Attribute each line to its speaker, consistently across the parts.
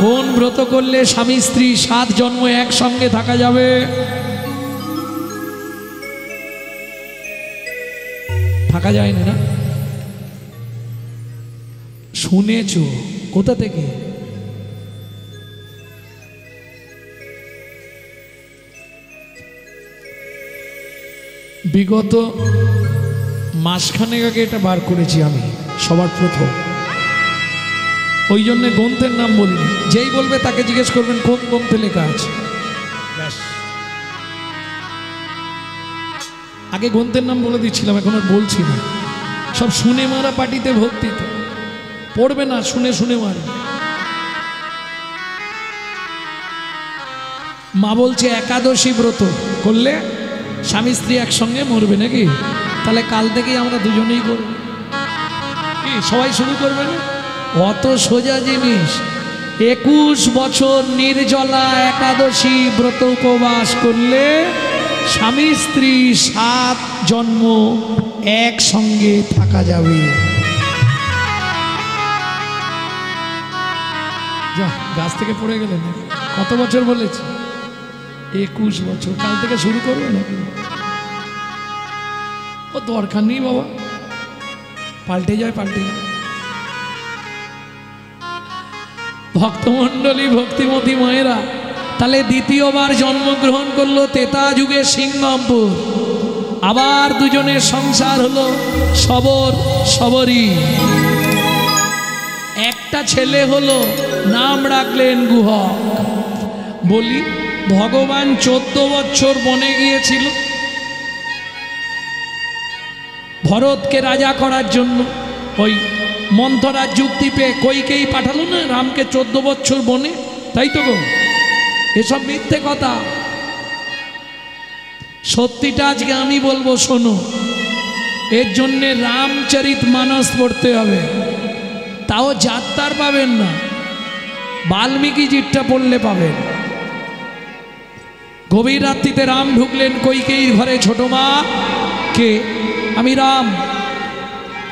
Speaker 1: কোন ব্রত করলে স্বামী স্ত্রী 7 জন্ম একসঙ্গে থাকা যাবে? থাকা যায় না? শুনেছ কোথা থেকে? বিগত মাসখানেক আগে এটা বার করেছি আমি সবার প্রথম। ওই জন্য গ্রন্থের নাম বলিনি। যেই বলবে তাকে জিজ্ঞেস করবেন কোন গ্রন্থে লেখা আছে। আগে গ্রন্থের নাম বলে দিচ্ছিলাম, এখন আর বলছি না। সব শুনে মারা পার্টিতে ভর্তি, তো পড়বে না, শুনে শুনে মারে। মা বলছে একাদশী ব্রত করলে স্বামী স্ত্রী একসঙ্গে মরবে নাকি? তাহলে কাল থেকেই আমরা দুজনেই করব। কি সবাই শুরু করবে না? অত সোজা জিনিস। 21 বছর নির্জলা একাদশী ব্রত উপবাস করলে স্বামী স্ত্রী 7 জন্ম একসঙ্গে থাকা যাবে। যা গাছ থেকে পড়ে গেলেন। কত বছর বলেছি? 21 বছর। কাল থেকে শুরু করবে নাকি? ও দরকার নেই বাবা, পাল্টে যায় পাল্টে যায়। ভক্তমণ্ডলী, ভক্তিমতী মায়েরা, তাহলে দ্বিতীয়বার জন্মগ্রহণ করলো তেতা যুগে সিংহমপুর। আবার দুজনের সংসার হলো সবর সবরী। একটা ছেলে হলো, নাম রাখলেন গুহক। বলি ভগবান 14 বছর বনে গিয়েছিল ভরতকে রাজা করার জন্য। ওই মন্থরার যুক্তি পেয়ে কইকেই পাঠালো না রামকে 14 বছর বনে, তাই তো গো? এসব মিথ্যে কথা। সত্যিটা আজকে আমি বলবো, শোনো। এর জন্যে রামচরিত মানস পড়তে হবে, তাও যাত্রার পাবেন না, বাল্মীকি জিটটা পড়লে পাবেন। গভীর রাত্রিতে রাম ঢুকলেন কইকেয়ীর ঘরে। ছোট মা, কে? আমি রাম।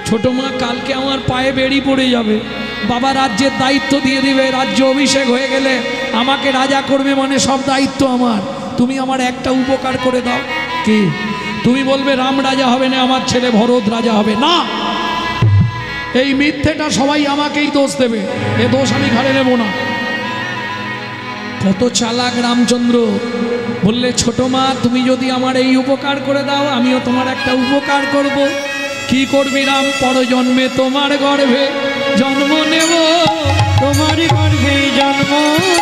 Speaker 1: ছোট মা, কালকে আমার পায়ে বেড়ি পড়ে যাবে, বাবা রাজ্যের দায়িত্ব দিয়ে দিবে, রাজ্য অভিষেক হয়ে গেলে আমাকে রাজা করবে, মানে সব দায়িত্ব আমার। তুমি আমার একটা উপকার করে দাও। কি? তুমি বলবে রাম রাজা হবে না, আমার ছেলে ভরত রাজা হবে। না, এই মিথ্যেটা সবাই আমাকেই দোষ দেবে, এ দোষ আমি ঘাড়ে নেব না। কত চালাক রামচন্দ্র। বললে ছোট মা, তুমি যদি আমার এই উপকার করে দাও, আমিও তোমার একটা উপকার করব। কি করবি রাম? পরজন্মে তোমার গর্ভে জন্ম নেব, তোমার গর্ভে জন্ম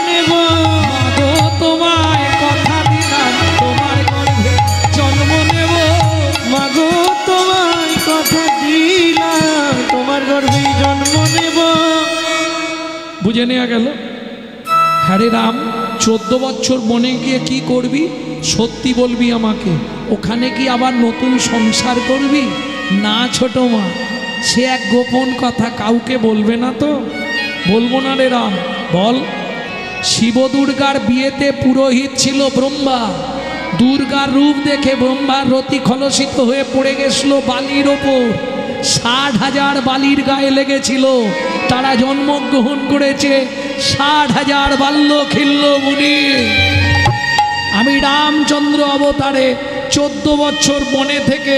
Speaker 1: নেব। মাগো তোমায় কথা দিলাম, তোমার গর্ভে জন্ম নেব। মাগো তোমায় কথা দিলাম, তোমার গর্ভে জন্ম নেব। বুঝে নেওয়া গেল? হ্যাঁ রে রাম, 14 বছর বনে গিয়ে কি করবি? সত্যি বলবি আমাকে। ওখানে কি আবার নতুন সংসার করবি? না ছোট মা, সে এক গোপন কথা, কাউকে বলবে না তো? বলবো না রে রাম। বল। শিব দুর্গার বিয়েতে পুরোহিত ছিল ব্রহ্মা। দুর্গার রূপ দেখে ব্রহ্মার রতি খলসিত হয়ে পড়ে গেছিল বালির ওপর। 60,000 বালির গায়ে লেগেছিল। তারা জন্মগ্রহণ করেছে 60,000 বাল্য খিল্ল মুনি। আমি রামচন্দ্র অবতারে 14 বছর বনে থেকে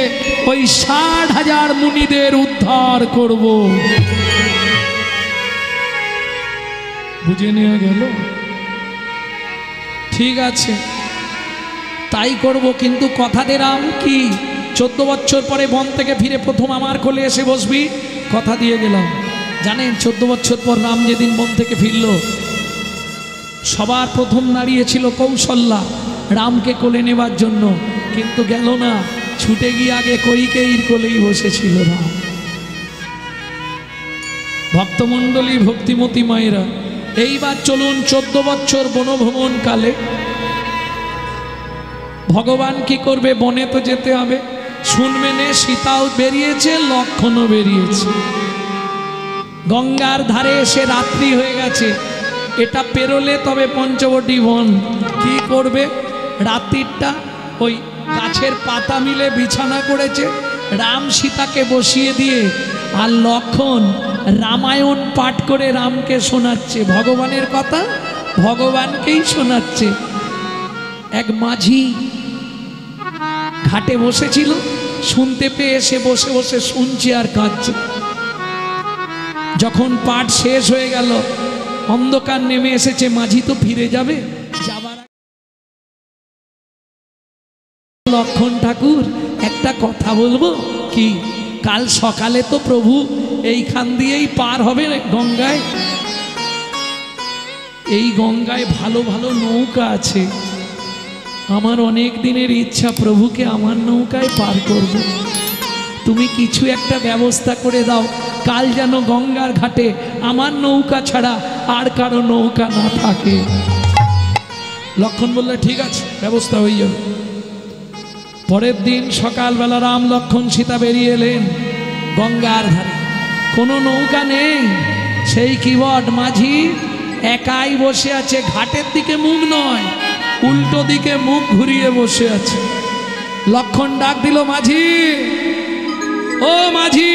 Speaker 1: ওই 60,000 মুনিদের উদ্ধার করব। বুঝে নেওয়া গেল? ঠিক আছে, তাই করব, কিন্তু কথা দিলাম কি 14 বছর পরে বন থেকে ফিরে প্রথম আমার কোলে এসে বসবি, কথা দিয়ে গেলাম। জানেন 14 বছর পর রাম যেদিন বন থেকে ফিরল, সবার প্রথম দাঁড়িয়েছিল কৌশল্যা রামকে কোলে নেবার জন্য, কিন্তু গেল না, ছুটে গিয়ে আগে কইকেয়ীর কোলেই বসেছিল রাম। ভক্তমণ্ডলী, ভক্তিমতী মায়েরা, এইবার চলুন 14 বছর বনভ্রমণ কালে ভগবান কি করবে? বনে তো যেতে হবে। শুনবেন, সীতাও বেরিয়েছে, লক্ষ্মণও বেরিয়েছে। গঙ্গার ধারে এসে রাত্রি হয়ে গেছে। এটা পেরোলে তবে পঞ্চবটী বন। কি করবে? রাত্রিটা ওই গাছের পাতা মিলে বিছানা করেছে। রাম সীতাকে বসিয়ে দিয়ে আর লক্ষ্মণ রামায়ণ পাঠ করে রামকে শোনাচ্ছে, ভগবানের কথা ভগবানকেই শোনাচ্ছে। এক মাঝি ঘাটে বসেছিল, শুনতে পেয়ে এসে বসে বসে শুনছে আর কাঁদছে। যখন পাঠ শেষ হয়ে গেল, অন্ধকার নেমে এসেছে, মাঝি তো ফিরে যাবে, যাবার লক্ষণ ঠাকুর একটা কথা বলবো কি, কাল সকালে তো প্রভু এইখান দিয়েই পার হবে গঙ্গায়, এই গঙ্গায় ভালো ভালো নৌকা আছে, আমার অনেক দিনের ইচ্ছা প্রভুকে আমার নৌকায় পার করব, তুমি কিছু একটা ব্যবস্থা করে দাও, কাল যেন গঙ্গার ঘাটে আমার নৌকা ছাড়া আর কারো নৌকা না থাকে। লক্ষণ বললে ঠিক আছে, ব্যবস্থা হয়ে যাবে। পরের দিন সকালবেলা রাম লক্ষণ সীতা বেরিয়ে এলেন গঙ্গার ধারে, কোনো নৌকা নেই, সেই কিবট মাঝি একাই বসে আছে, ঘাটের দিকে মুখ নয়, উল্টো দিকে মুখ ঘুরিয়ে বসে আছে। লক্ষণ ডাক দিল, মাঝি, ও মাঝি,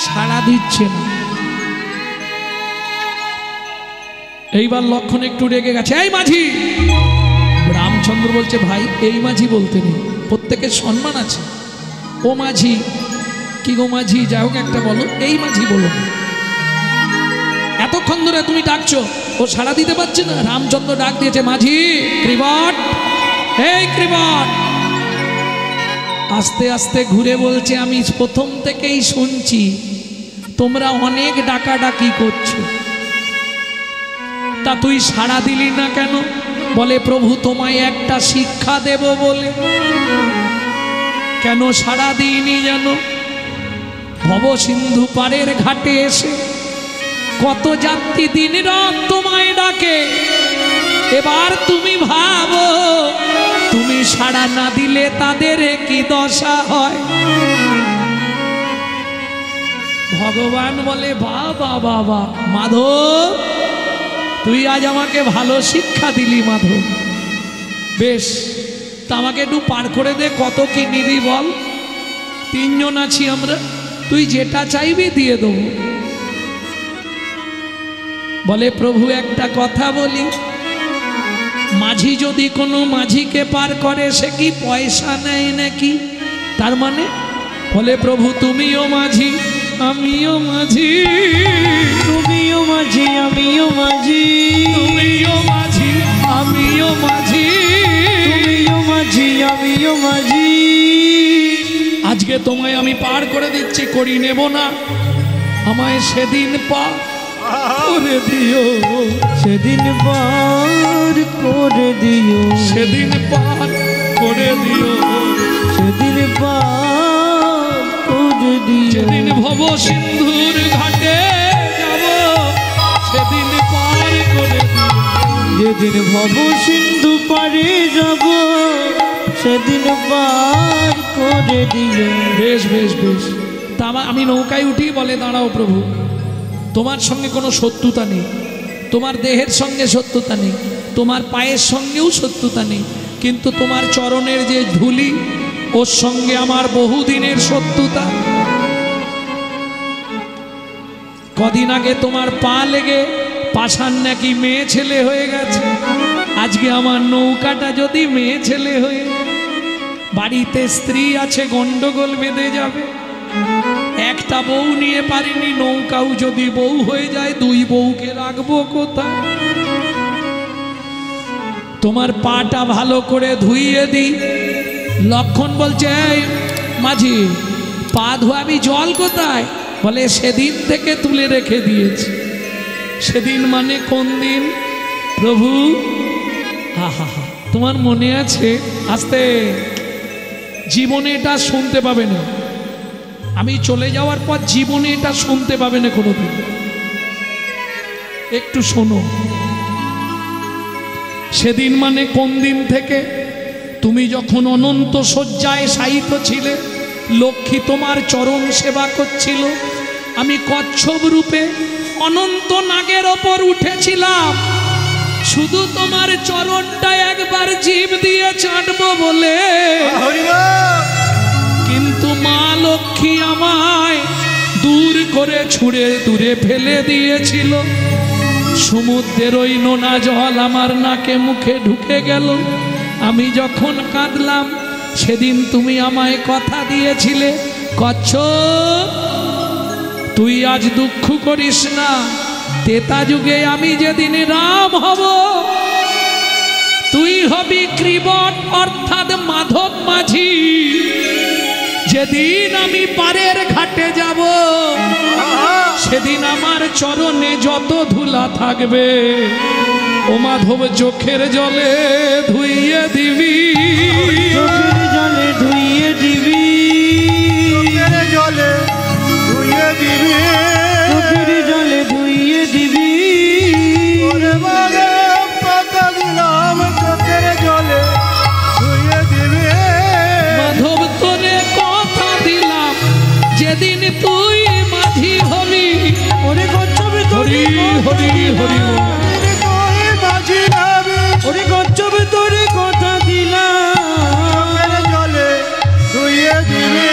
Speaker 1: সাড়া দিচ্ছে না। এইবার লক্ষণ একটু রেগে গেছে, এই মাঝি। রামচন্দ্র বলছে, ভাই এই মাঝি বলতে নেই, প্রত্যেকের সম্মান আছে। ও মাঝি, কি গো মাঝি, যাই হোক একটা বলো, এই মাঝি বলো। এতক্ষণ ধরে তুমি ডাকছো, ও সাড়া দিতে পারছে না। রামচন্দ্র ডাক দিয়েছে, মাঝি, ক্রিবট, এই ক্রিবট। আস্তে আস্তে ঘুরে বলছে, আমি প্রথম থেকেই শুনছি তোমরা অনেক ডাকাডাকি করছো, তা তুই সাড়া দিলি না কেন? বলে, প্রভু তোমায় একটা শিক্ষা দেব বলে। কেন সাড়া দিইনি জানো? ভব সিন্ধু পাড়ের ঘাটে এসে কত যাত্রী দিন রাত তোমায় ডাকে, এবার তুমি ভাবো তুমি সাড়া না দিলে তাদের কি দশা হয়। ভগবান বলে, বাবা বাবা মাধব, তুই আজ আমাকে ভালো শিক্ষা দিলি মাধব, বেশ, তা আমাকে একটু পার করে দে, কত কি নিবি বল, তিনজন আছি আমরা, তুই যেটা চাইবি দিয়ে দেবো। বলে, প্রভু একটা কথা বলি, মাঝি যদি কোনো মাঝিকে পার করে সে কি পয়সা নেয় নাকি? তার মানে? বলে, প্রভু তুমিও মাঝি আমিও মাঝি,
Speaker 2: তুমিও মাঝি আমিও মাঝি,
Speaker 1: তুমিও মাঝি আমিও মাঝি,
Speaker 2: তুমিও মাঝি আমিও মাঝি।
Speaker 1: আজকে তোমায় আমি পার করে দিচ্ছি, করি নেব না, আমায় সেদিন পার করে দিও,
Speaker 2: সেদিন পার করে দিও,
Speaker 1: সেদিন পার করে দিও,
Speaker 2: সেদিন পার করে দিও।
Speaker 1: যেদিন ভব সিন্ধুর ঘাটে যাব সেদিন পার করে দিও,
Speaker 2: যেদিন ভব সিন্ধু পারে যাব সেদিন পার করে দিও।
Speaker 1: বেশ বেশ বেশ, তা আমি নৌকায় উঠি। বলে, দাঁড়াও প্রভু, তোমার সঙ্গে কোনো শত্রুতা নেই, তোমার দেহের সঙ্গে শত্রুতা নেই, তোমার পায়ের সঙ্গেও শত্রুতা নেই, কিন্তু তোমার চরণের যে ধুলি ওর সঙ্গে আমার বহুদিনের শত্রুতা। কদিন আগে তোমার পা লেগে পাষাণ নাকি মেয়ে ছেলে হয়ে গেছে, আজকে আমার নৌকাটা যদি মেয়ে ছেলে হয়ে, বাড়িতে স্ত্রী আছে, গন্ডগোল বেঁধে যাবে, একটা বউ নিয়ে পারিনি, নৌকাও যদি বউ হয়ে যায়, দুই বউকে রাখবো কোথায়? তোমার পাটা ভালো করে ধুইয়ে দিই। লক্ষণ বলছে, এই মাঝি, পা ধোয়াবি, জল কোথায়? বলে, সেদিন থেকে তুলে রেখে দিয়েছি। সেদিন মানে কোন দিন প্রভু? হা হা হা, তোমার মনে আছে? আস্তে, জীবনে এটা শুনতে পাবে না, আমি চলে যাওয়ার পর জীবনে এটা শুনতে পাবে না কোনোদিন। একটু শোনো, সেদিন মানে কোন দিন থেকে? তুমি যখন অনন্ত শয্যায় শায়িত ছিলে, লক্ষ্মী তোমার চরণ সেবা করছিল, আমি কচ্ছপ রূপে অনন্ত নাগের ওপর উঠেছিলাম, শুধু তোমার চরণটা একবার জীব দিয়ে চাটবো বলে। কিন্তু মা লক্ষ্মী আমায় দূর করে ছুঁড়ে দূরে ফেলে দিয়েছিল। সমুদ্রের ওই নোনা জল আমার নাকে মুখে ঢুকে গেল। আমি যখন কাঁদলাম সেদিন তুমি আমায় কথা দিয়েছিলে, কচ্ছপ তুই আজ দুঃখ করিস না, তেতা যুগে আমি যেদিন রাম হব তুই হবি কৃবট অর্থাৎ মাধব মাঝি। যেদিন আমি পারের ঘাটে যাব সেদিন আমার চরণে যত ধুলা থাকবে ও মাধব চোখের জলে ধুইয়ে দিবি,
Speaker 2: চোখের জলে ধুইয়ে দিবি,
Speaker 3: চোখের জলে ধুইয়ে দিবি,
Speaker 2: চোখের জলে ধুইয়ে দিবি।
Speaker 3: ওরে বাবা কথা দিলাম চোখের জলে ধুইয়ে দিবি।
Speaker 1: মাধব তোরে কথা দিলাম যেদিন তুই মাঝি হবি।
Speaker 2: ওরে কচ্ছপ
Speaker 1: হরি হরি হরি বল।
Speaker 3: তুই মাঝি হবি,
Speaker 2: ওরে কচ্ছপ তোরে কথা দিলাম,
Speaker 3: চোখের জলে ধুইয়ে দিবি।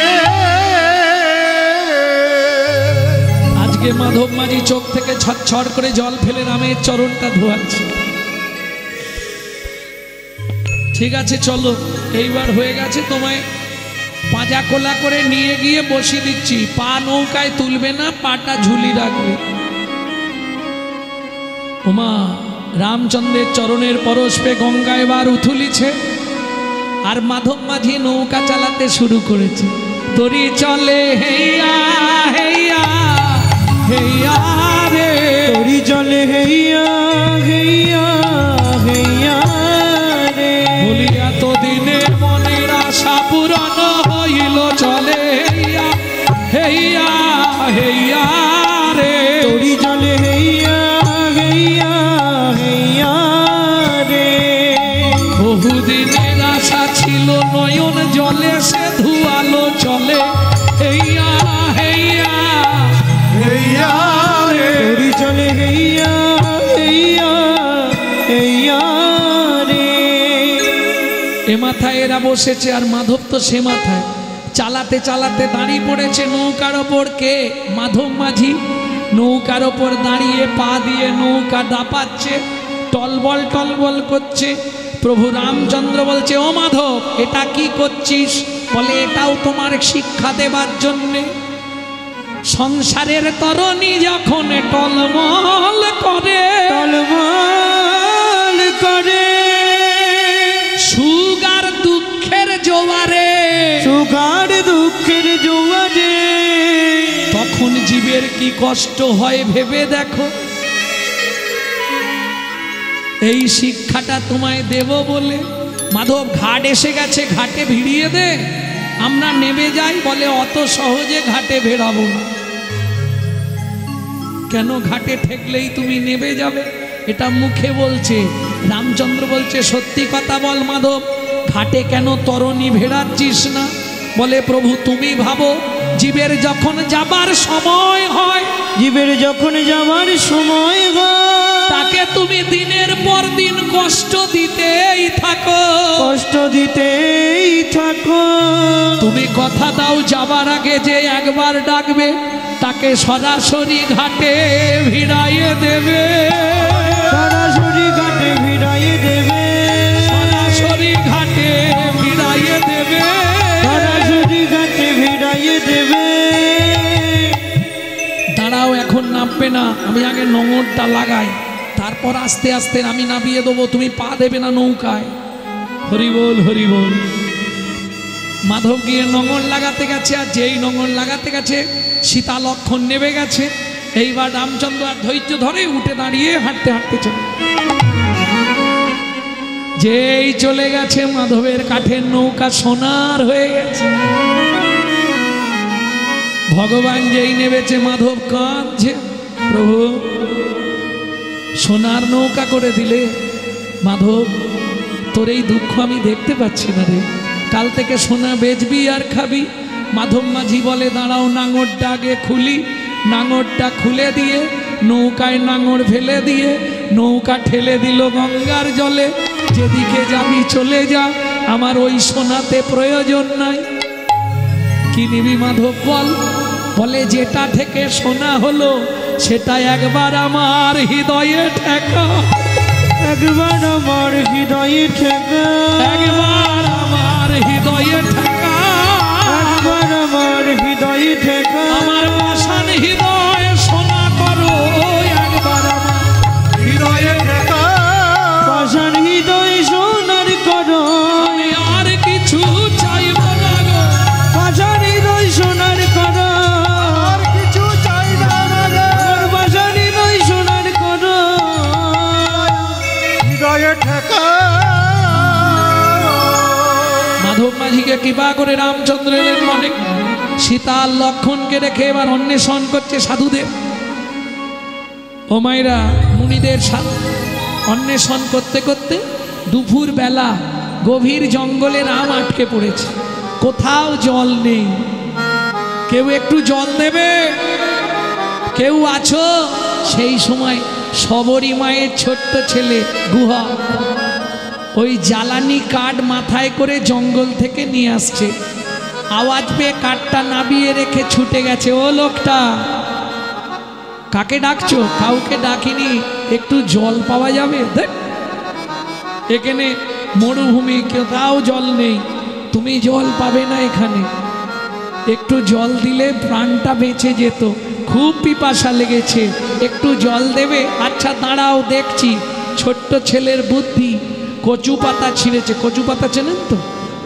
Speaker 1: আজকে মাধব মাঝি চোখ থেকে ছটছট করে জল ফেলে রামের চরণটা ধোয়াচ্ছে। ঠিক আছে চলো, এইবার হয়ে গেছে, তোমায় পাজা কোলা করে নিয়ে গিয়ে বসিয়ে দিচ্ছি। পা নৌকায় তুলবে না, পাটা ঝুলি রাখবে। ওমা রামচন্দ্রের চরণের পরশ পে গঙ্গা এবার উথুলিছে আর মাধব মাঝি নৌকা চালাতে শুরু করেছে। তরি চলে হেইয়া হেইয়া হেইয়া রে,
Speaker 2: তোরি জলে হেইয়া হেইয়া হেইয়া রে,
Speaker 1: বলি এতদিনে মনের আশা পূরণ হইল, চলে হেইয়া হেইয়া হেইয়া রে।
Speaker 2: তোরি জলে হেইয়া হেইয়া হেইয়া রে,
Speaker 1: বহুদিনের আশা ছিল নয়ন জলে সে ধুয়ালো চলে হেইয়া হেইয়া
Speaker 3: হেইয়া রে,
Speaker 2: তোরি জলে হেইয়া হেইয়া হেইয়া রে।
Speaker 1: এ মাথায় এরা বসেছে আর মাধব তো সে মাথায়। চালাতে চালাতে দাঁড়িয়ে পড়েছে নৌকার ওপর কে? মাধব মাঝি। নৌকার ওপর দাঁড়িয়ে পা দিয়ে নৌকা দাপাচ্ছে, টলবল টলবল করছে। প্রভু রামচন্দ্র বলছে, ও মাধব এটা কি করছিস? বলে এটাও তোমার শিক্ষা দেবার জন্যে। সংসারের তরণী যখন টলমল করে,
Speaker 2: টলমল করে,
Speaker 1: সুখ আর দুঃখের জোয়ারে,
Speaker 2: সুগার দুঃখের জোয়ারে,
Speaker 1: তখন জীবের কি কষ্ট হয় ভেবে দেখো। এই শিক্ষাটা তোমায় দেব বলে মাধব ঘাট এসে গেছে, ঘাটে ভিড়িয়ে দে, আমরা নেমে যাই। বলে অত সহজে ঘাটে ভেড়াবো না। কেন? ঘাটে ঠেকলেই তুমি নেমে যাবে, এটা মুখে বলছে। রামচন্দ্র বলছে, সত্যি কথা বল মাধব, ঘাটে কেন তরণী ভেড়াচ্ছিস না? বলে, প্রভু তুমি ভাবো, জীবের যখন যাবার সময় হয়,
Speaker 2: জীবের যখন যাওয়ার সময় হয়,
Speaker 1: তাকে তুমি দিনের পর দিন কষ্ট দিতেই থাকো,
Speaker 2: কষ্ট দিতেই থাকো।
Speaker 1: তুমি কথা দাও যাবার আগে যে একবার ডাকবে তাকে সরাসরি ঘাটে ভিড়াইয়ে দেবে,
Speaker 2: সরাসরি ঘাটে ভিড়াইয়ে দেবে,
Speaker 1: সরাসরি ঘাটে ভিড়াইয়ে দেবে,
Speaker 2: সরাসরি ঘাটে ভিড়াইয়ে দেবে।
Speaker 1: দাঁড়াও এখন নামবে না, আমি আগে নোঙরটা লাগাই, তারপর আস্তে আস্তে আমি নামিয়ে দেবো, তুমি পা দেবে না নৌকায়। হরি বল হরি বল। মাধব গিয়ে নোঙর লাগাতে গেছে, আর যেই নোঙর লাগাতে গেছে সীতা লক্ষণ নেমে গেছে। এইবার রামচন্দ্র আর ধৈর্য ধরে উঠে দাঁড়িয়ে হাঁটতে হাঁটতে চলে, যেই চলে গেছে মাধবের কাঠের নৌকা সোনার হয়ে গেছে। ভগবান যেই নেমেছে মাধব কাঁদছে, প্রভু সোনার নৌকা করে দিলে। মাধব তোর এই দুঃখ আমি দেখতে পাচ্ছি না রে, কাল থেকে সোনা বেচবি আর খাবি। মাধব মাঝি বলে, দাঁড়াও নাঙরটা আগে খুলি। নাঙরটা খুলে দিয়ে নৌকায় নাঙর ফেলে দিয়ে নৌকা ঠেলে দিল গঙ্গার জলে। যেদিকে যাবি চলে যা, আমার ওই সোনাতে প্রয়োজন নাই। কি নিবি মাধব বল? বলে যেটা থেকে শোনা হলো সেটা একবার আমার হৃদয়ে ঠেকা,
Speaker 2: একবার আমার হৃদয়ে ঠেকা,
Speaker 1: একবার আমার হৃদয়ে ঠেকা,
Speaker 2: একবার আমার হৃদয়ে ঠেকা,
Speaker 1: আমার পাষাণ হৃদয় শোনা করো একবার আমার
Speaker 3: হৃদয়ে ঠেকা,
Speaker 2: পাষাণ হৃদয় সোনার করো,
Speaker 1: আমি আর কিছু চাইব না গো,
Speaker 2: পাষাণ হৃদয় সোনার করো,
Speaker 3: আর কিছু চাই না রে,
Speaker 2: পাষাণ হৃদয় সোনার করো,
Speaker 3: হৃদয়ে ঠেকা।
Speaker 1: মাধব মাঝিকে কৃপা করে রামচন্দ্র এলেন মনে, সীতা আর লক্ষণকে রেখে এবার অন্বেষণ করছে সাধুদেব। ও মায়েরা, মুনিদের সাথে অন্বেষণ করতে করতে দুপুর বেলা গভীর জঙ্গলে রাম আটকে পড়েছে, কোথাও জল নেই। কেউ একটু জল দেবে? কেউ আছো? সেই সময় শবরী মায়ের ছোট্ট ছেলে গুহা ওই জ্বালানি কাঠ মাথায় করে জঙ্গল থেকে নিয়ে আসছে। আওয়াজ পেয়ে কাঠটা নাবিয়ে রেখে ছুটে গেছে। ও লোকটা, কাকে ডাকছো? কাউকে ডাকিনি, একটু জল পাওয়া যাবে? দেখ, এখানে মরুভূমি, কোথাও জল নেই, তুমি জল পাবে না এখানে। একটু জল দিলে প্রাণটা বেঁচে যেত, খুব পিপাসা লেগেছে, একটু জল দেবে? আচ্ছা দাঁড়াও দেখছি। ছোট্ট ছেলের বুদ্ধি, কচু পাতা ছিঁড়েছে, কচু পাতা চেনেন তো?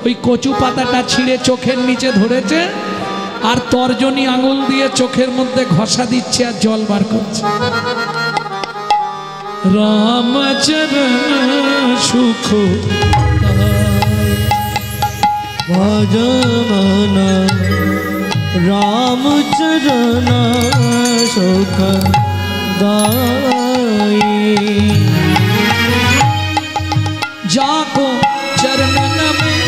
Speaker 1: ওই কচু পাতাটা ছিঁড়ে চোখের নিচে ধরেছে আর তর্জনী আঙুল দিয়ে চোখের মধ্যে ঘষা দিচ্ছে আর জল বার করছে। রামচরণ সুখ
Speaker 2: ভজমন রামচরণ সুখ দায়ী,
Speaker 1: जाको चरणन में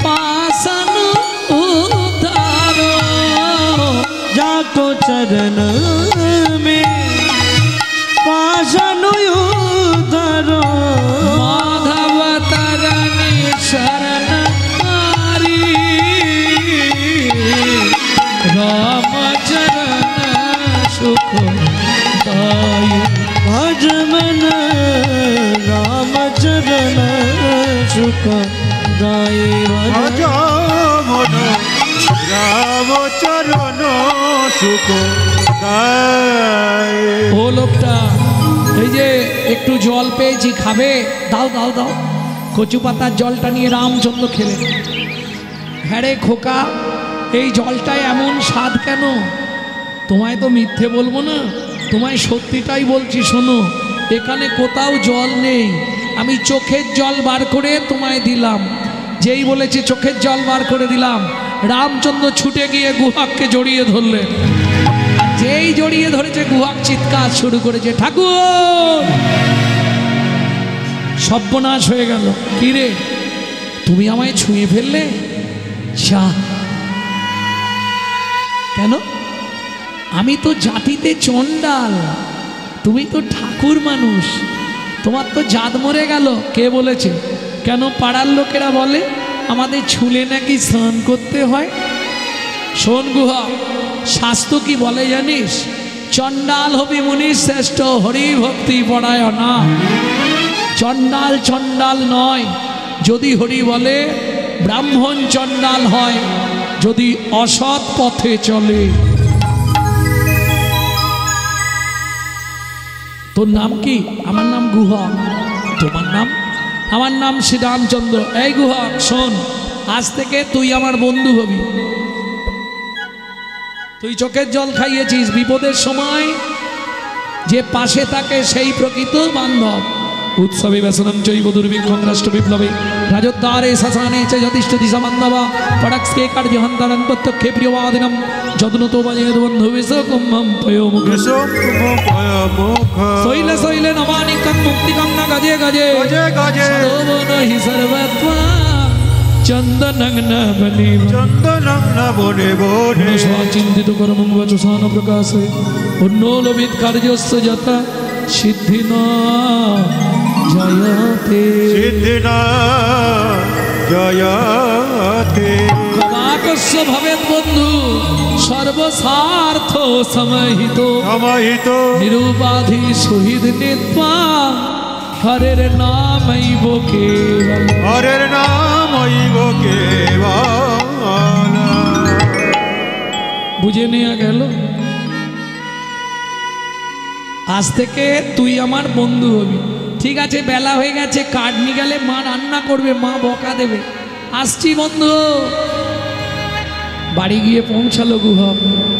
Speaker 1: पासन उतारो,
Speaker 2: जाको चरण में पाषाण उतारो,
Speaker 1: माधव तरणी शरणकारी, राम चरण सुख दाई।
Speaker 2: भजमन रामचरण सुख दायी,
Speaker 3: ভজ মন রামচরণ সুখ দায়।
Speaker 1: ও লোকটা, এই যে একটু জল পেয়েছি, খাবে? দাও দাও দাও। কচু পাতার জলটা নিয়ে রামচন্দ্র খেলেন। হ্যাঁ রে খোকা, এই জলটায় এমন স্বাদ কেন? তোমায় তো মিথ্যে বলবো না, তোমায় সত্যিটাই বলছি। শোনো, এখানে কোথাও জল নেই, আমি চোখের জল বার করে তোমায় দিলাম। যেই বলেছে চোখের জল বার করে দিলাম, রামচন্দ্র ছুটে গিয়ে গুহাককে জড়িয়ে ধরলেন। আর যেই জড়িয়ে ধরেছে, গুহাক চিৎকার শুরু করেছে, ঠাকুর! সর্বনাশ হয়ে গেল। কি রে, তুমি আমায় ছুঁয়ে ফেললে? যা। কেন? আমি তো জাতিতে চণ্ডাল, তুমি তো ঠাকুর মানুষ, তোমার তো জাত মরে গেল। কে বলেছে? কেন পাড়ার লোকেরা বলে আমাদের ছুলে নাকি স্নান করতে হয়। শোন গুহা, শাস্ত্র কি বলে জানিস? চণ্ডাল হবি মুনির শ্রেষ্ঠ, হরি ভক্তি পরায়ণা। চণ্ডাল চণ্ডাল নয়, যদি হরি বলে। ব্রাহ্মণ চণ্ডাল হয় যদি অসৎ পথে চলে। তোর নাম কি? আমার নাম গুহা। তোমার নাম? আমার নাম শ্রীরামচন্দ্র। এই গুহা শোন, আজ থেকে তুই আমার বন্ধু হবি। তুই চোখের জল খাইয়েছিস, বিপদের সময় যে পাশে থাকে সেই প্রকৃত বান্ধব। উৎসবে ব্যসনম চৈব দুর্ভিক্ষং রাষ্ট্র বিপ্লবে রাজোদ্ধারে শাসানে চ যদিষ্ঠ দিশা বান্ধবা পরাক্সকে কার্যহন্তারং প্রত্যক্ষে প্রিয়বাদিনম যদনত বাজেদ বন্ধু বিষ কুম্ভম পয়োমুখ শৈলে শৈলে নমানিকং মুক্তিকং না গজে গজে
Speaker 3: গজে গজে
Speaker 1: সদোবন হি সর্বত্বা চন্দনং ন বনে
Speaker 3: চন্দনং ন বনে বনে
Speaker 1: স্বচিন্তিত কর্মং বচসান প্রকাশে উন্নোলবিত কার্যস্য যথা সিদ্ধি ন জয়তে
Speaker 3: সিদ্ধি না জয়তে
Speaker 1: কমাকস্য ভবেৎ বন্ধু সর্বস্বার্থ সমাহিত
Speaker 3: সমাহিত
Speaker 1: নিরুপাধি শহীদ নিত্বা হরের নামৈব কেবল।
Speaker 3: হরের নাম ঐব কেবল।
Speaker 1: বুঝে নেওয়া গেল। আজ থেকে তুই আমার বন্ধু হবি, ঠিক আছে? বেলা হয়ে গেছে, কাঠ নিয়ে গেলে মা রান্না করবে, মা বকা দেবে। আসছি বন্ধু। বাড়ি গিয়ে পৌঁছালো গুহক।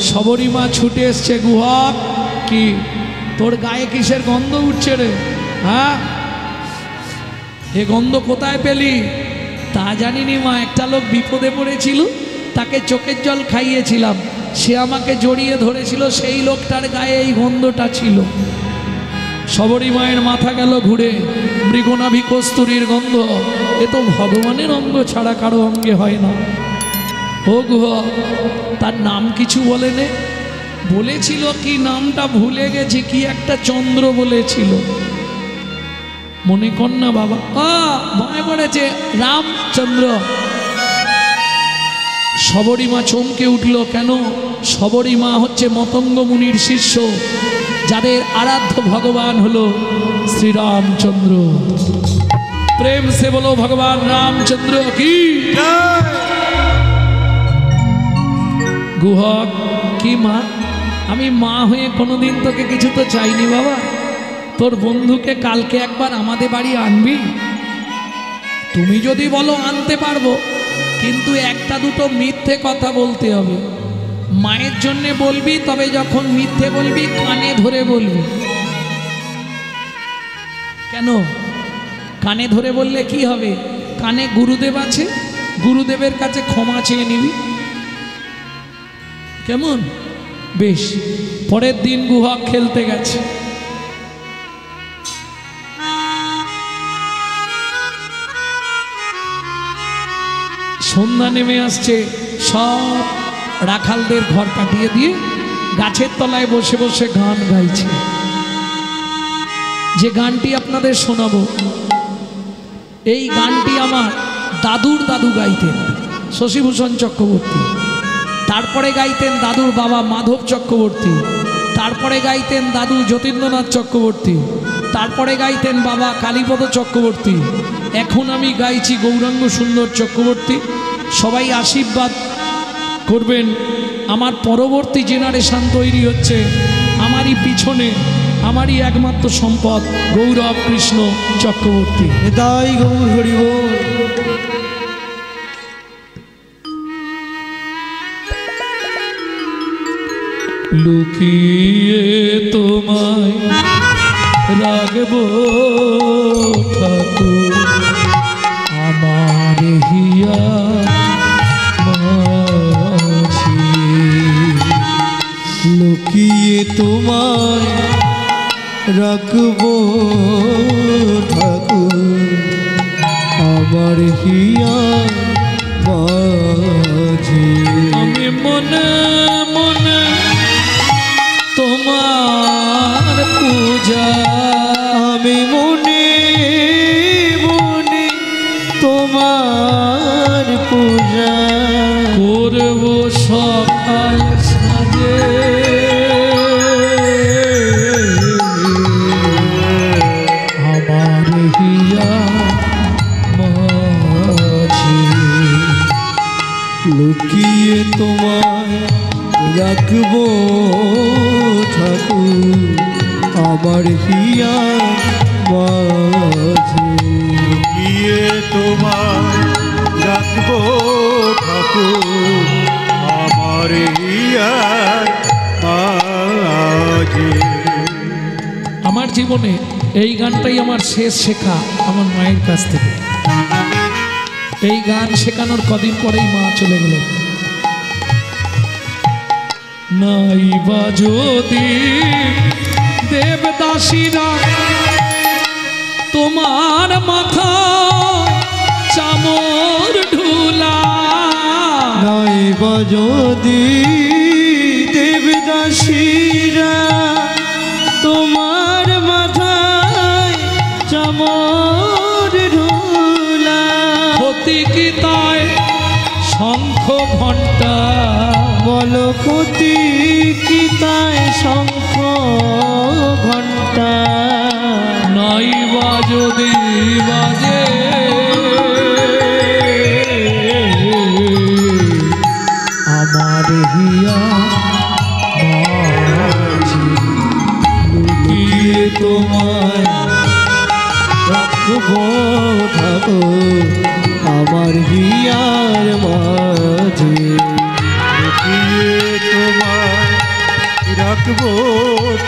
Speaker 1: সবরী মা ছুটে এসছে। গুহক, কি তোর গায়ে কিসের গন্ধ উঠছে রে? হ্যাঁ, এ গন্ধ কোথায় পেলি? তা জানিনি মা, একটা লোক বিপদে পড়েছিল, তাকে চোখের জল খাইয়েছিলাম, সে আমাকে জড়িয়ে ধরেছিল, সেই লোকটার গায়ে এই গন্ধটা ছিল। সবরী মায়ের মাথা গেল ঘুরে। মৃগনাভি কস্তুরীর গন্ধ, এ তো ভগবানের অঙ্গ ছাড়া কারো অঙ্গে হয় না। ও গুহ, তার নাম কিছু বলেনে? বলেছিল কি, নামটা ভুলে গেছি, কি একটা চন্দ্র বলেছিল, মনে কর না বাবা। মনে পড়েছে, রামচন্দ্র। সবরী মা চমকে উঠল। কেন? সবরী মা হচ্ছে মতঙ্গ মুনির শিষ্য, যাদের আরাধ্য ভগবান হলো শ্রীরামচন্দ্র। প্রেম সে বলো ভগবান রামচন্দ্র কি। গুহক, কি মা? আমি মা হয়ে কোনোদিন তোকে কিছু তো চাইনি বাবা। তোর বন্ধুকে কালকে একবার আমাদের বাড়ি আনবি? তুমি যদি বলো আনতে পারবো, কিন্তু একটা দুটো মিথ্যে কথা বলতে হবে। মায়ের জন্যে বলবি, তবে যখন মিথ্যে বলবি কানে ধরে বলবি। কেন? কানে ধরে বললে কি হবে? কানে গুরুদেব আছে, গুরুদেবের কাছে ক্ষমা চেয়ে নিবি। কেমন? বেশ। পরের দিন গুহক খেলতে গেছে। সন্ধ্যা নেমে আসছে। সব রাখালদের ঘর কাটিয়ে দিয়ে গাছের তলায় বসে বসে গান গাইছে। যে গানটি আপনাদের শোনাবো, এই গানটি আমার দাদুর দাদু গাইতেন, শশীভূষণ চক্রবর্তী। তারপরে গাইতেন দাদুর বাবা মাধব চক্রবর্তী। তারপরে গাইতেন দাদু যতীন্দ্রনাথ চক্রবর্তী। তারপরে গাইতেন বাবা কালীপদ চক্রবর্তী। এখন আমি গাইছি গৌরাঙ্গ সুন্দর চক্রবর্তী। সবাই আশীর্বাদ করবেন। আমার পরবর্তী জেনারেশন তৈরি হচ্ছে, আমারই পিছনে আমারই একমাত্র সম্পদ গৌরব কৃষ্ণ চক্রবর্তী।
Speaker 2: তাই গৌর হরি বল।
Speaker 1: লুকিয়ে তোমায় রাখবো ঠাকুর, আমার হিয়া মাঝি।
Speaker 2: লুকিয়ে তোমায় রাখবো ঠাকুর, আমার হিয়া মাঝি।
Speaker 1: আমি মনে মনে তোমার পূজা,
Speaker 2: আমি মনে মনে তোমার পূজা
Speaker 1: করব সকাল সাজে। আমার হিয়া মাঝি।
Speaker 2: লুকিয়ে তোমায় রাখবো ঠাকুর, আমার হিয়া মাঝি।
Speaker 3: গিয়ে তোমার রাখবো ঠাকুর, আমার হিয়ার মাঝে।
Speaker 1: আমার জীবনে এই গানটাই আমার শেষ শেখা আমার মায়ের কাছ থেকে। এই গান শেখানোর কদিন পরেই মা চলে গেলেন। নাই বা যদি দেবদাসীরা তোমার মাথা চামর ঢুলা,
Speaker 2: নাই বা যদি দেবদাসীরা তোমার মাথায় চামর ঢুলা,
Speaker 1: ক্ষতি কি
Speaker 2: ভালো ক্ষতি কি তাই শঙ্খ ঘণ্টা
Speaker 1: নাই বা যদি বাজে
Speaker 2: আমার হিয়া মাঝে লুকিয়ে তোমায় রাখবো ঠাকুর আমার হিয়ার মাঝে
Speaker 3: লুকিয়ে তোমায় রাখবো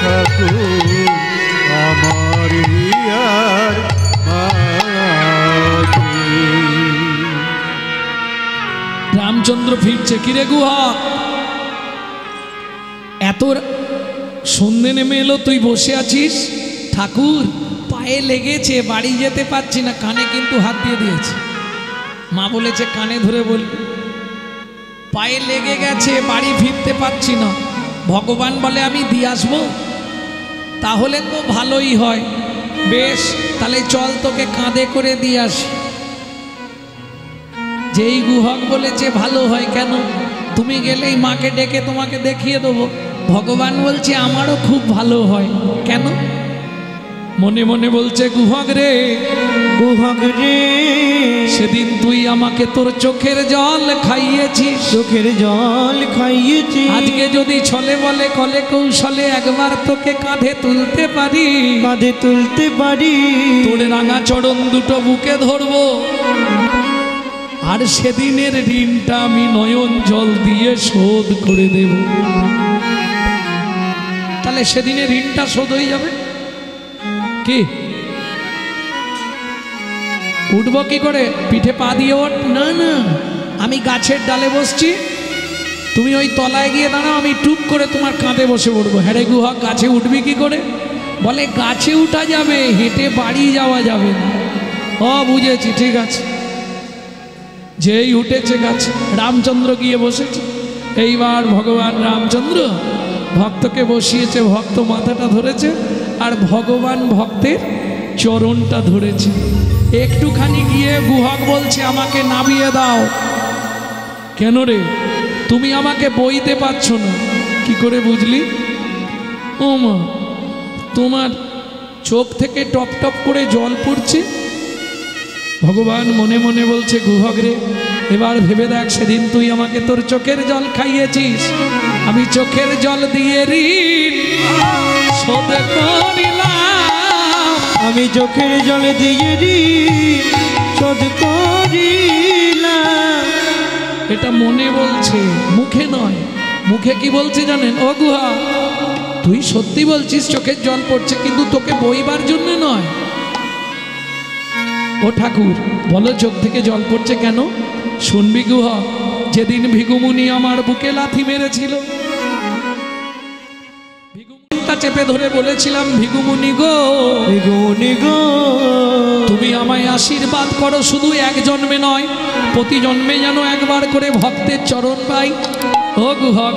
Speaker 3: ঠাকুর আমার হিয়ার মাঝে।
Speaker 1: রামচন্দ্র ফিরছে, কিরে গুহক, এত সন্ধে নেমে এলো, তুই বসে আছিস? ঠাকুর পায়ে লেগেছে, বাড়ি যেতে পারছি না। কানে কিন্তু হাত দিয়ে দিয়েছে, মা বলেছে কানে ধরে বলবি। পায়ে লেগে গেছে, বাড়ি ফিরতে পারছি না। ভগবান বলে আমি দিয়ে আসবো, তাহলে তো ভালোই হয়। বেশ, তাহলে চল তোকে কাঁধে করে দিয়ে আসি। যেই গুহক বলেছে ভালো হয়, কেন? তুমি গেলেই মাকে ডেকে তোমাকে দেখিয়ে দেবো। ভগবান বলছে আমারও খুব ভালো হয়, কেন? মনে মনে বলছে গুহক রে,
Speaker 2: গুহক রে,
Speaker 1: সেদিন তুই আমাকে তোর চোখের জল খাইয়েছিস,
Speaker 2: চোখের জল খাইয়েছি।
Speaker 1: আজকে যদি ছলে বলে কলে কৌশলে একবার তোকে কাঁধে তুলতে পারি,
Speaker 2: কাঁধে তুলতে পারি,
Speaker 1: তোর রাঙা চরণ দুটো বুকে ধরবো, আর সেদিনের ঋণটা আমি নয়ন জল দিয়ে শোধ করে দেব। তাহলে সেদিনের ঋণটা শোধ হয়ে যাবে। কি উঠবো কি করে? পিঠে পা দিয়ে ওঠ। না না, আমি গাছের ডালে বসছি, তুমি ওই তলায় গিয়ে দাঁড়াও, আমি টুক করে তোমার কাঁধে বসে পড়বো। হ্যাঁ রে গুহক, গাছে উঠবি কি করে? বলে গাছে উঠা যাবে, হেঁটে বাড়ি যাওয়া যাবে না। ও বুঝেছি, ঠিক আছে। যেই উঠেছে গাছ, রামচন্দ্র গিয়ে বসেছে। এইবার ভগবান রামচন্দ্র ভক্তকে বসিয়েছে, ভক্ত মাথাটা ধরেছে, আর ভগবান ভক্তের চরণটা ধরেছে। একটুখানি গিয়ে গুহক বলছে আমাকে নামিয়ে দাও। কেন রে? তুমি আমাকে বইতে পারছো না। কি করে বুঝলি? ও মা, তোমার চোখ থেকে টপ টপ করে জল পড়ছে। ভগবান মনে মনে বলছে গুহক রে, এবার ভেবে দেখ, সেদিন তুই আমাকে তোর চোখের জল খাইয়েছিস, আমি চোখের জল দিয়ে ঋণ শোধ করিলাম।
Speaker 2: আমি চোখের জল দিয়ে ঋণ শোধ করিলাম।
Speaker 1: এটা মনে বলছে, মুখে নয়। মুখে কি বলছে জানেন? ও গুহা, তুই সত্যি বলছিস চোখের জল পড়ছে, কিন্তু তোকে বইবার জন্য নয়। ও ঠাকুর, বলো চোখ থেকে জল পড়ছে কেন? শুনবি গুহা, যেদিন ভিগুমুনি আমার বুকে লাথি মেরেছিল, ভিগুমুনিটা চেপে ধরে বলেছিলাম, ভিগুমুনি গো,
Speaker 2: ভিগুমুনি গো,
Speaker 1: তুমি আমায় আশীর্বাদ করো, শুধু এক জন্মে নয়, প্রতি জন্মে যেন একবার করে ভক্তের চরণ পাই। ও গুহক,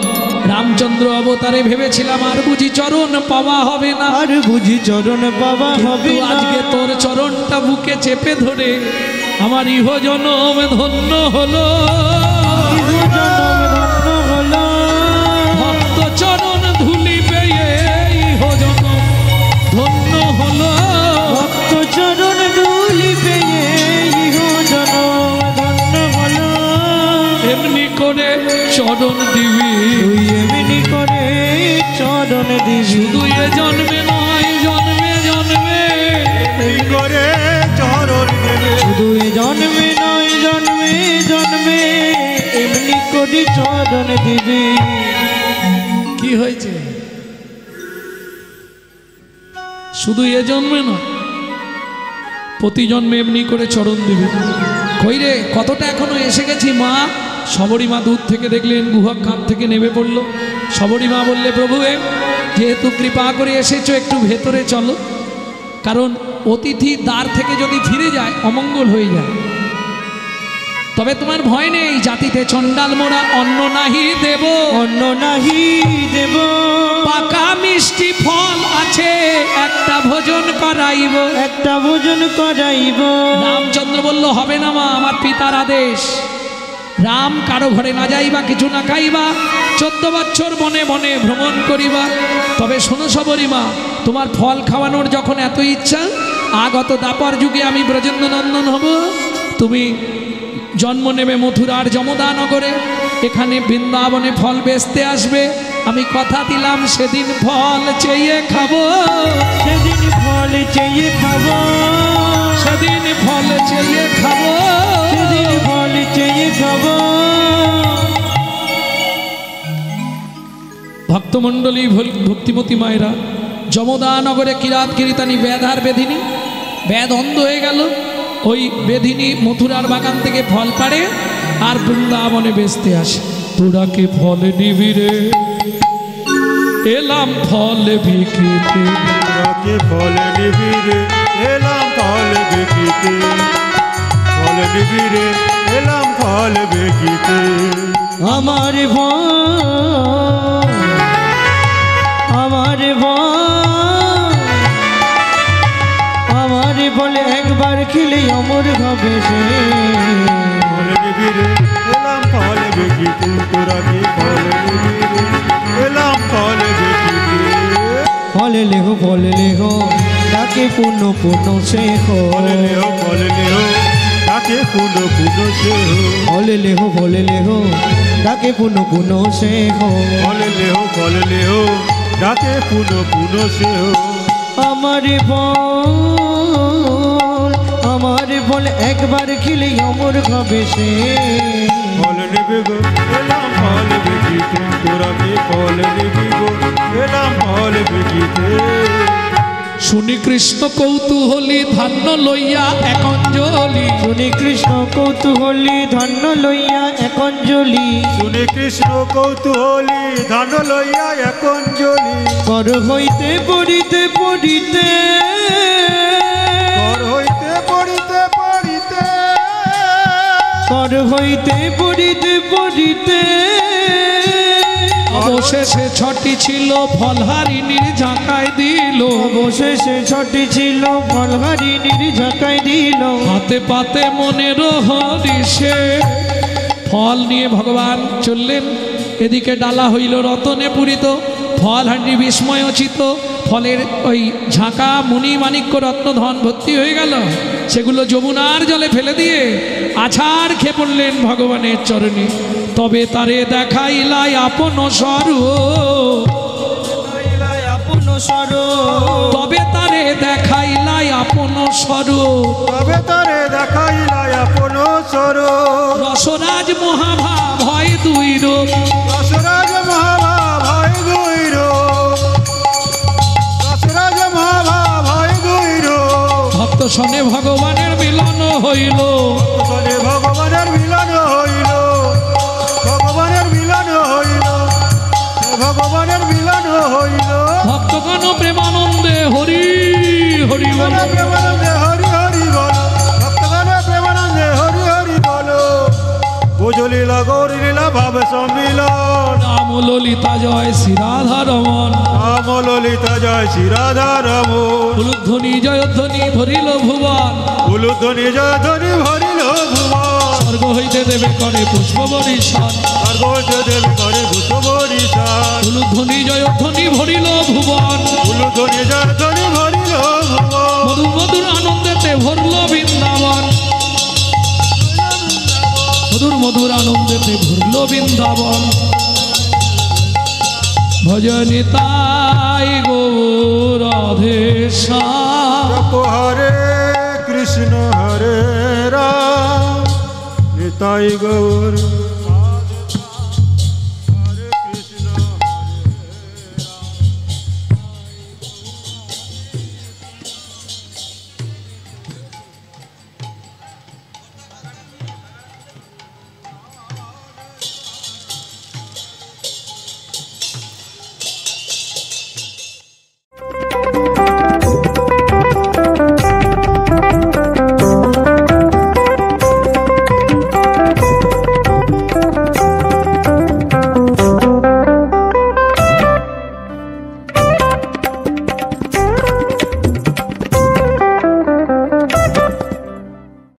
Speaker 1: রামচন্দ্র অবতারে ভেবেছিলাম আর বুঝি চরণ পাওয়া হবে না,
Speaker 2: আর বুঝি চরণ পাওয়া হবে না।
Speaker 1: আজকে তোর চরণটা বুকে চেপে ধরে আমার ইহ জনম ধন্য হলো,
Speaker 2: ইহ জনম ধন্য হলো।
Speaker 1: ভক্ত চরণ ধুলি পেয়ে ইহ জনম ধন্য হলো,
Speaker 2: ভক্ত চরণ ধুলি পেয়ে ইহ জনম ধন্য হলো।
Speaker 1: এমনি করে চরণ দিবি,
Speaker 2: তুই এমনি করে চরণ দিবি,
Speaker 1: শুধু এ জন্মে নয়, জন্মে জন্মে
Speaker 3: এই করে চরণ দেবে,
Speaker 2: শুধু এ জন্মে নয়, জন্মে জন্মে এমনি করে চরণ দিবি।
Speaker 1: কি হয়েছে? শুধু এ জন্মে নয়, প্রতি জন্মে এমনি করে চরণ দিবি। কই রে, কতটা এখনো এসে গেছি মা। সবরী মা দূর থেকে দেখলেন গুহক কাঁধ থেকে নেমে পড়ল। সবরী মা বললে, প্রভু যেহেতু কৃপা করে এসেছো, একটু ভেতরে চলো, কারণ অতিথি দ্বার থেকে যদি ফিরে যায় অমঙ্গল হয়ে যায়। তবে তোমার ভয় নেই, জাতিতে চণ্ডাল মোরা অন্ন নাহি দেব,
Speaker 2: অন্ন নাহি দেব,
Speaker 1: পাকা মিষ্টি ফল আছে, একটা ভোজন করাইব,
Speaker 2: একটা ভোজন করাইব।
Speaker 1: রামচন্দ্র বলল, হবে না মা, আমার পিতার আদেশ। রাম কারো ঘরে না যাইবা, কিছু না খাইবা, 14 বছর বনে বনে ভ্রমণ করিবা। তবে শোনো সবরীমা, তোমার ফল খাওয়ানোর যখন এত ইচ্ছা, আগত দাপর যুগে আমি ব্রজেন্দ্র নন্দন হব, তুমি জন্ম নেবে মথুরার যমদা নগরে, এখানে বৃন্দাবনে ফল বেচতে আসবে। আমি কথা দিলাম সেদিন ফল চেয়ে খাবো,
Speaker 2: সেদিন ফল চেয়ে খাবো,
Speaker 1: সেদিন ফল চেয়ে খাবো,
Speaker 2: সেদিন ফল চেয়ে খাবো।
Speaker 1: ভক্তমণ্ডলী, ভক্তিমতী মায়েরা, যমদা নগরে কিরাত কিরিতানি বেদ আর বেধিনী, বেদ অন্ধ হয়ে গেল। ওই বেধিনী মথুরার বাগান থেকে ফল পাড়ে আর বৃন্দাবনে বেচতে আসে। তোরা কে ফল নিবি রে, এলাম ফল বিকিতে,
Speaker 3: তোরাকে ফল নিবি রে, এলাম ফল বিকিতে, ফল নিবি রে, এলাম ফল বিকিতে।
Speaker 2: আমার ভয়, আমার ভয়, আমার বলে একবার খেলে অমর হবে সে।
Speaker 3: ফল নিবি রে, এলাম ফল বিকিতে, তোরাকে ফল নিবি রে, এলাম ফল বিকিতে।
Speaker 2: ফল লেহো তাকে পুণ্য পুণ্য শেখ,
Speaker 3: ফল লেহো তাকে পুনো পুনো শেহ,
Speaker 2: ফল লেহো তাকে পুণ্য পুণ্য শেখ।
Speaker 3: ফল লেহো তাকে পুনো পুনো শেহ।
Speaker 2: আমার ফল, আমার ফল একবার খেলে অমর হবে সে।
Speaker 3: ফল নেবে গো, এলাম ফল বিকিতে, তোরাকে ফল নিবি গো, এলাম ফল বিকিতে।
Speaker 1: শুনি কৃষ্ণ কৌতূহলী ধান্য লইয়া এক অঞ্জলি,
Speaker 2: শুনি কৃষ্ণ কৌতূহলী ধন্য লইয়া এক অঞ্জলি।
Speaker 3: শুনে কৃষ্ণ কৌতূহলী ধান লইয়া এক অঞ্জলি।
Speaker 2: কর হইতে পড়িতে পড়িতে,
Speaker 3: কর হইতে পড়িতে পড়িতে,
Speaker 2: কর হইতে পড়িতে পড়িতে,
Speaker 1: অবশেষে ছটি ছিল ফলহারিণীর ঝাঁকায় দিল,
Speaker 2: অবশেষে ছটি ছিল ফলহারিণীর ঝাঁকাই দিল।
Speaker 1: হাতে পাতে মনের হরিষে ফল নিয়ে ভগবান চললেন। এদিকে ডালা হইল রতনে পূরিত, ফল হাঁড়ি বিস্ময়োচিত, ফলের ওই ঝাঁকা মুনি মাণিক্য রত্ন ধন ভর্তি হয়ে গেল। সেগুলো যমুনার জলে ফেলে দিয়ে আছাড় খেয়ে পড়লেন ভগবানের চরণে। তবে তারে দেখাইলাই আপন স্বরূপ,
Speaker 2: আপন স্বরূপ,
Speaker 1: তবে তারে দেখাইলাই আপন স্বরূপ।
Speaker 3: তবে তারে দেখাইলাই আপন স্বরূপ।
Speaker 1: রসরাজ মহাভাব হয় দুই রূপ,
Speaker 3: রসরাজ মহাভাব হয় দুই রূপ, রসরাজ মহাভাব হয় দুই রূপ।
Speaker 1: ভক্ত শনে ভগবানের মিলন হইল,
Speaker 3: ভক্তগণে ভগবানের মিলন হইল, ভগবানের মিলন হইল, ভগবানের মিলন হইল।
Speaker 1: ভক্তগণ প্রেমানন্দে হরি হরি বল।
Speaker 3: ভক্তগণে প্রেমানন্দে হরি হরি বল, ভক্তগণে প্রেমানন্দে হরি হরি বল। বুঝলিলা গৌরী লীলা ভাব সম্মিলন,
Speaker 1: নাম ললিতা জয় শ্রী রাধা রমন,
Speaker 3: রাম ললিতা জয় শ্রী রাধা রমন।
Speaker 1: উলুধ্বনি জয়ধ্বনি ভরিল ভুবন,
Speaker 3: উলুধ্বনি জয়ধ্বনি ভরিল ভুবন।
Speaker 1: স্বর্গ হইতে দেবে করে পুষ্প বরিশন,
Speaker 3: স্বর্গ হইতে দেবী করে ভূত বরিশান।
Speaker 1: উলুধ্বনি জয়ধ্বনি ভরিল ভুবন,
Speaker 3: উলুধ্বনি জয়ধ্বনি ভরিল ভুবন।
Speaker 1: মধুর মধুর আনন্দেতে ভরল বৃন্দাবন, মধুর মধুর আনন্দেতে ভরল বৃন্দাবন। ভজনি তাই গৌর রাধে শ্যাম।
Speaker 3: জপ হরে কৃষ্ণ হরে রাম, নিতাই গৌর